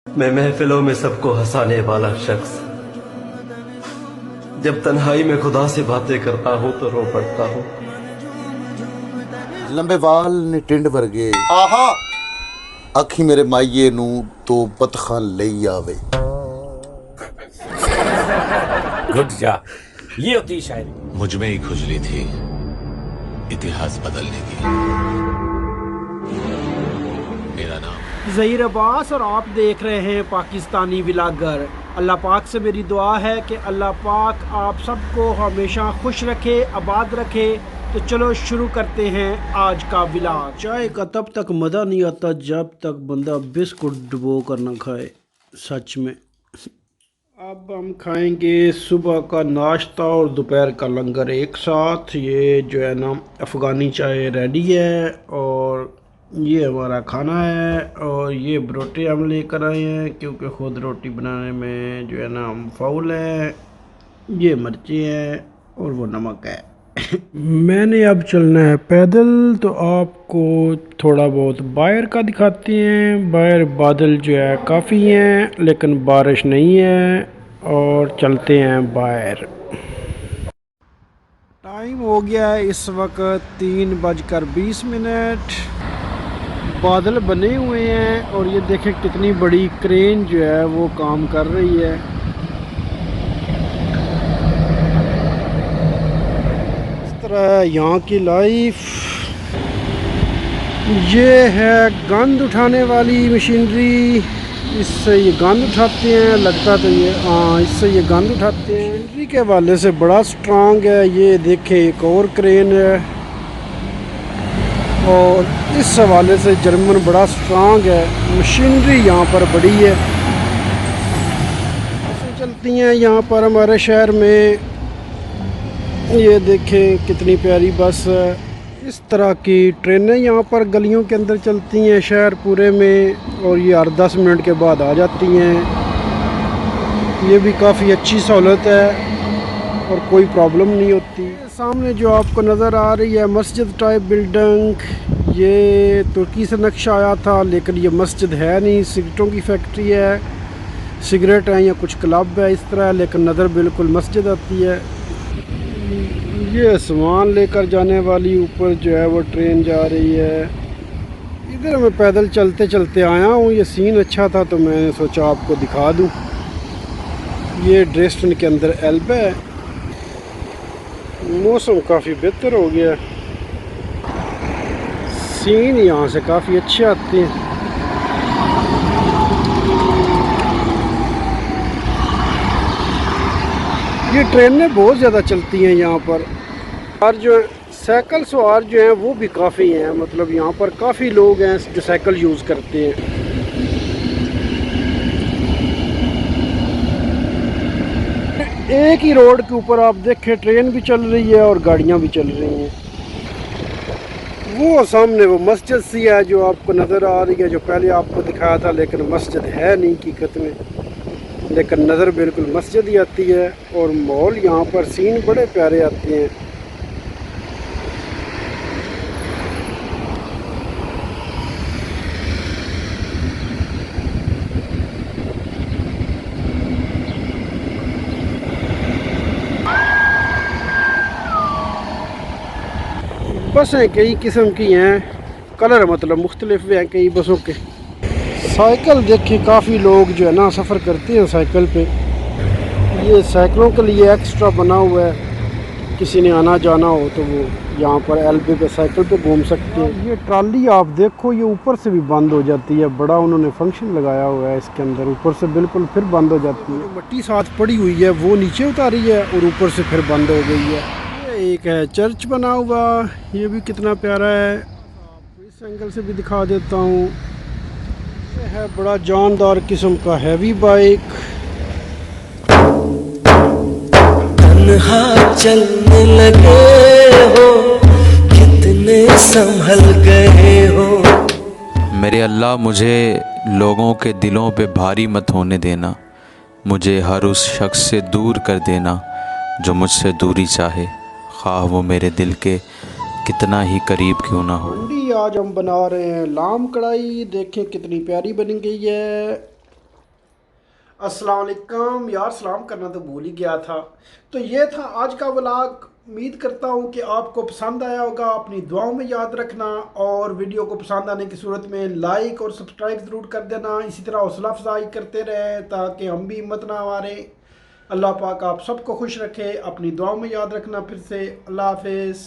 मैं महफिलों में सबको हंसाने वाला शख्स, जब तन्हाई में खुदा से बातें करता हूँ तो रो पड़ता हूँ। लंबे वाल ने टिंड वर्गे आहा अखी मेरे माइये नू तो बतखां लई आवे। घुट जा, ये होती शायरी। मुझ में ही खुजली थी इतिहास बदलने की। मेरा नाम ज़हीर अब्बास और आप देख रहे हैं पाकिस्तानी व्लॉगर। अल्लाह पाक से मेरी दुआ है कि अल्लाह पाक आप सबको हमेशा खुश रखे, आबाद रखे। तो चलो शुरू करते हैं आज का व्लॉग। चाय का तब तक मज़ा नहीं आता जब तक बंदा बिस्कुट डुबो कर ना खाए। सच में अब हम खाएंगे सुबह का नाश्ता और दोपहर का लंगर एक साथ। ये जो है ना अफ़गानी चाय रेडी है और ये हमारा खाना है। और ये रोटी हम लेकर आए हैं क्योंकि ख़ुद रोटी बनाने में जो है ना हम फाउल हैं। ये मिर्ची हैं और वो नमक है। मैंने अब चलना है पैदल, तो आपको थोड़ा बहुत बाहर का दिखाते हैं। बाहर बादल जो है काफ़ी हैं लेकिन बारिश नहीं है। और चलते हैं बाहर। टाइम हो गया है इस वक्त 3:20। बादल बने हुए हैं और ये देखें कितनी बड़ी क्रेन जो है वो काम कर रही है। इस तरह यहाँ की लाइफ। ये है गंद उठाने वाली मशीनरी। इससे ये गंद उठाते हैं, लगता तो ये हाँ इससे ये गंद उठाते हैं। मशीनरी के हवाले से बड़ा स्ट्रांग है। ये देखें एक और क्रेन है और इस हवाले से जर्मन बड़ा स्ट्रांग है। मशीनरी यहाँ पर बड़ी है। बसें चलती हैं यहाँ पर हमारे शहर में। ये देखें कितनी प्यारी बस है। इस तरह की ट्रेनें यहाँ पर गलियों के अंदर चलती हैं शहर पूरे में और ये 8-10 मिनट के बाद आ जाती हैं। ये भी काफ़ी अच्छी सहूलत है और कोई प्रॉब्लम नहीं होती। सामने जो आपको नज़र आ रही है मस्जिद टाइप बिल्डिंग, ये तुर्की से नक्शा आया था लेकिन ये मस्जिद है नहीं, सिगरेटों की फैक्ट्री है। सिगरेट है या कुछ क्लब है इस तरह, लेकिन नज़र बिल्कुल मस्जिद आती है। ये सामान लेकर जाने वाली ऊपर जो है वो ट्रेन जा रही है। इधर मैं पैदल चलते चलते आया हूँ। ये सीन अच्छा था तो मैंने सोचा आपको दिखा दूँ। ये ड्रेस्टन के अंदर एल्ब है। मौसम काफ़ी बेहतर हो गया। सीन यहाँ से काफ़ी अच्छे आते हैं। ये ट्रेनें बहुत ज़्यादा चलती हैं यहाँ पर। और जो साइकिल सवार जो हैं वो भी काफ़ी हैं। मतलब यहाँ पर काफ़ी लोग हैं जो साइकिल यूज़ करते हैं। एक ही रोड के ऊपर आप देखें ट्रेन भी चल रही है और गाड़ियाँ भी चल रही हैं। वो सामने वो मस्जिद सी है जो आपको नज़र आ रही है, जो पहले आपको दिखाया था, लेकिन मस्जिद है नहीं हकीकत में, लेकिन नज़र बिल्कुल मस्जिद ही आती है। और माहौल यहाँ पर सीन बड़े प्यारे आते हैं। बसें कई किस्म की हैं, कलर मतलब मुख्तलिफ हैं कई बसों के। साइकिल देखें काफ़ी लोग जो है ना सफ़र करते हैं साइकिल पे। ये साइकिलों के लिए एक्स्ट्रा बना हुआ है, किसी ने आना जाना हो तो वो यहाँ पर एल्बे पे साइकिल पे घूम सकते हैं। ये ट्राली आप देखो ये ऊपर से भी बंद हो जाती है। बड़ा उन्होंने फंक्शन लगाया हुआ है इसके अंदर, ऊपर से बिल्कुल फिर बंद हो जाती है। मट्टी साथ पड़ी हुई है वो नीचे उतारी है और ऊपर से फिर बंद हो गई है। एक है चर्च बना हुआ, ये भी कितना प्यारा है। आपको इस एंगल से भी दिखा देता हूँ। ये है बड़ा जानदार किस्म का हैवी बाइक। तन्हा चलने लगे हो, कितने संभल गए हो। मेरे अल्लाह मुझे लोगों के दिलों पे भारी मत होने देना। मुझे हर उस शख्स से दूर कर देना जो मुझसे दूरी चाहे, ख्वाह वो मेरे दिल के कितना ही करीब क्यों ना हो। आज हम बना रहे हैं लाम कढ़ाई। देखें कितनी प्यारी बन गई है। अस्सलाम वालेकुम यार, सलाम करना तो भूल ही गया था। तो ये था आज का व्लॉग। उम्मीद करता हूँ कि आपको पसंद आया होगा। अपनी दुआओं में याद रखना और वीडियो को पसंद आने की सूरत में लाइक और सब्सक्राइब ज़रूर कर देना। इसी तरह हौसला अफजाई करते रहें ताकि हम भी हिम्मत ना हारे। अल्लाह पाक आप सबको खुश रखे। अपनी दुआओं में याद रखना। फिर से अल्लाह हाफिज़।